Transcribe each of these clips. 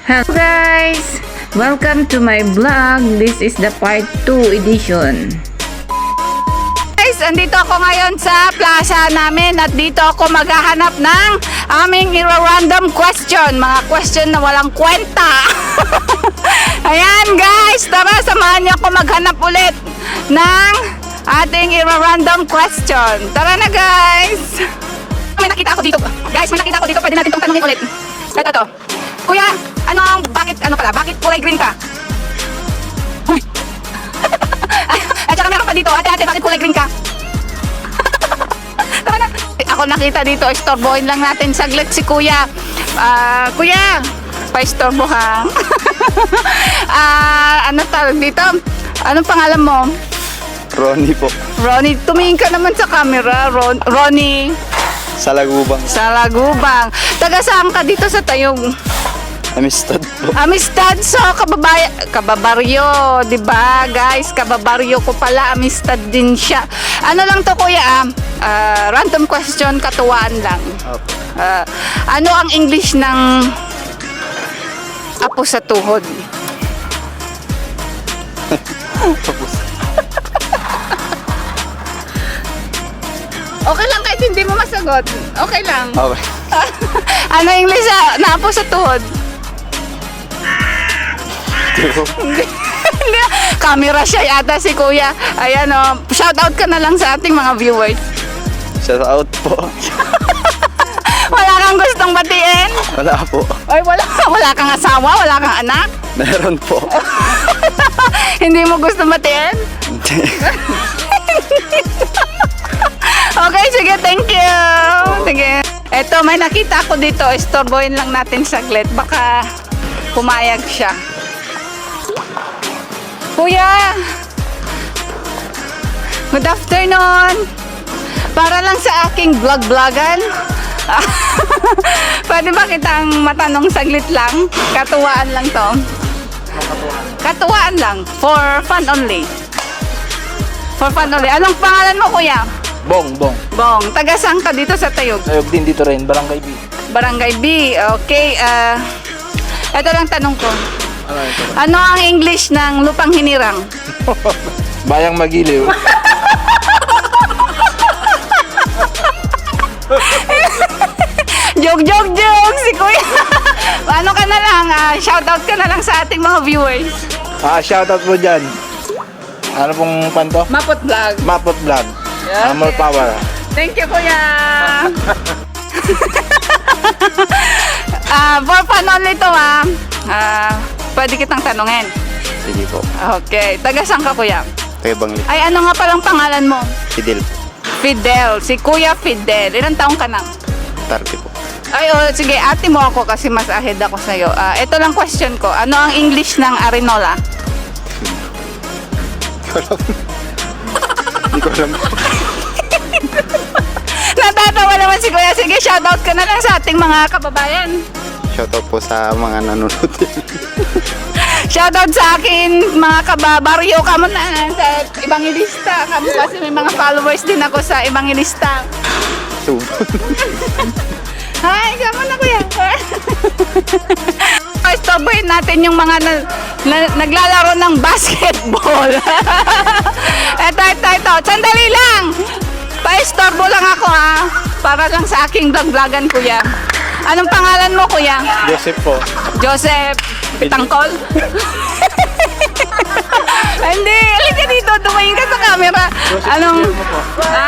Hello guys! Welcome to my vlog. This is the part 2 edition. Guys, andito ako ngayon sa plaza namin at dito ako maghahanap ng aming random question. Mga question na walang kwenta. Ayan guys, tara samahan niyo ako maghanap ulit ng ating random question. Tara na guys! May nakita ako dito. Guys, may nakita ako dito. Pwede natin itong tanongin ulit. Ito to. Kuya, bakit kulay green ka? Uy. At saka meron pa dito, ate, bakit kulay green ka? Tama na. Ako nakita dito, istorbohin lang natin saglit si kuya. Kuya, pa-istorbo ha. Ano tawag dito? Anong pangalan mo? Ronnie po. Ronnie, tumingin ka naman sa camera. Ronnie. Sa Lagubang. Sa Lagubang. Taga saan ka dito sa Tayog? Amistad po. Amistad, so kababaryo, 'di ba? Guys, kababaryo ko pala, Amistad din siya. Ano lang to kuya, random question, katuwaan lang. Ano ang English ng apo sa tuhod? Okay lang kahit hindi mo masagot. Okay lang. Okay. Ano English na apo sa tuhod? Camera siya yata si kuya. Ayan o, shout out ka na lang sa ating mga viewers. Shout out po. Wala kang gustong batiin? Wala po. Ay, wala kang asawa, wala kang anak? Meron po. Hindi mo gustong batiin? Hindi. Okay, sige, thank you. Sige. Eto, may nakita ako dito. Istorbohin lang natin saglit. Baka pumayag siya. Kuya! Good afternoon! Para lang sa aking vlog-vlogan. Pwede ba kitang matanong saglit lang? Katuwaan lang to. Katuwaan lang. For fun only. For fun only. Anong pangalan mo, kuya? Bong. Bong. Taga saan ka dito sa Tayog? Tayog din dito rin. Barangay B. Barangay B. Okay. Ito lang tanong ko. Ano ito? Ano ang English ng lupang hinirang? Bayang Magiliw. Joke si kuya. Ano ka na lang, shoutout ka na lang sa ating mga viewers. Shoutout po dyan. Ano pong panto? Mapot Vlog. Mapot Vlog. Okay. More power. Thank you kuya. For fun only to pwede kitang tanungin. Sige po. Okay. Taga saan ka kuya? Tayo Bangli. Ay, ano nga palang pangalan mo? Fidel. Fidel. Si Kuya Fidel. Ilang taong ka na? 30 po. Ay, sige, ate mo ako kasi mas ahead ako sa'yo. Ito lang question ko. Ano ang English ng Arinola? Hindi ko alam. Natatawa naman si Kuya. Sige, shoutout ka na lang sa ating mga kababayan. Shoutout po sa mga nanonood. Shoutout sa akin, mga kababaryo. Kamo na sa Evangelista. Kamo kasi may mga followers din ako sa Evangelista. Hi, kamo na kuya. Istorbohin natin yung mga naglalaro ng basketball. Ito. Sandali lang. Pa-istorbo lang ako para lang sa aking vlog-vlogan kuya. Anong pangalan mo kuya? Joseph po. Joseph Pitangkol? Hindi, halika dito. Tumingin ka sa camera. Anong?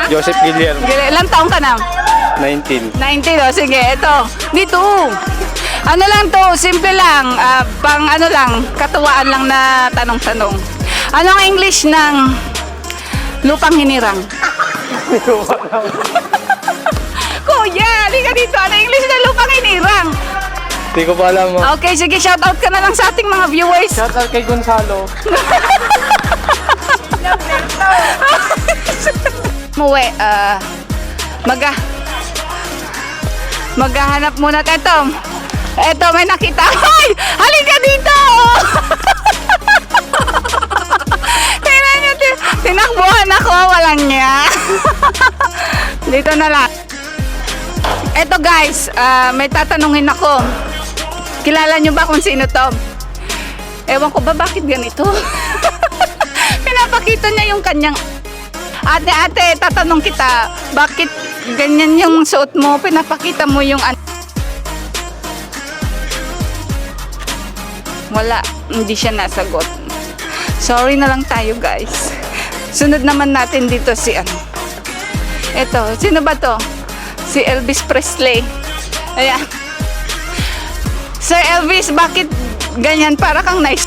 Joseph Guillermo. Ilang taong ka na? 19. 19, sige, ito. Dito. Ano lang to, simple lang. Pang ano lang, katuwaan lang na tanong-tanong. Anong English ng lupang hinirang? Kuya, halika dito. Ano English ng lupang hinirang? Hindi ko pa alam mo. Okay, sige, shoutout ka na lang sa ating mga viewers. Shoutout kay Gonzalo. Muwi, maghahanap muna tayo. Eto, may nakita. Ay! Halika dito! Tingnan nyo, tinakbuhan ako. Walang niya. Dito na lang. Eto guys, may tatanungin ako. Kilala nyo ba kung sino to? Ewan ko ba bakit ganito? Pinapakita niya yung kanyang... Ate, tatanong kita, bakit ganyan yung suot mo? Pinapakita mo yung... Wala, hindi siya nasagot. Sorry na lang tayo, guys. Sunod naman natin dito si ano. Ito, sino ba to? Si Elvis Presley. Ayan. Sir Elvis, bakit ganyan? Para kang nice.